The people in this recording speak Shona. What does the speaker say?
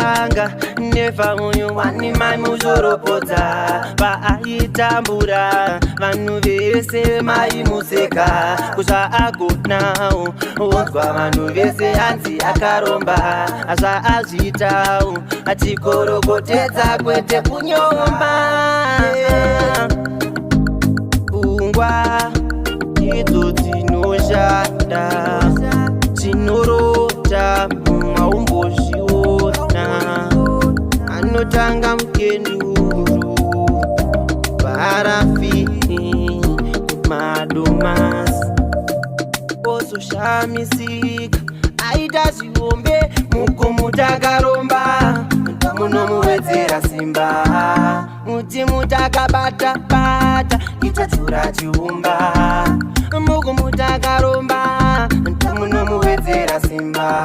anga never uyu wani mai muzoropodza paaitambura vanhu vese mai museka kuzvaagonawo onzwa vanhu vese hanzi akaromba zvaazvitawo achikorokotedza kwete kunyomba pfungwa idzo dzinoshanda dzinorota maumbozviona anotanga mukenduru parafini madomasi ozoshamisika aita zviombe mukumutakaromba munomuwedzera simba muti mutakabata-bata itadzura chiumba mukumuta karomba munomuwedzera simba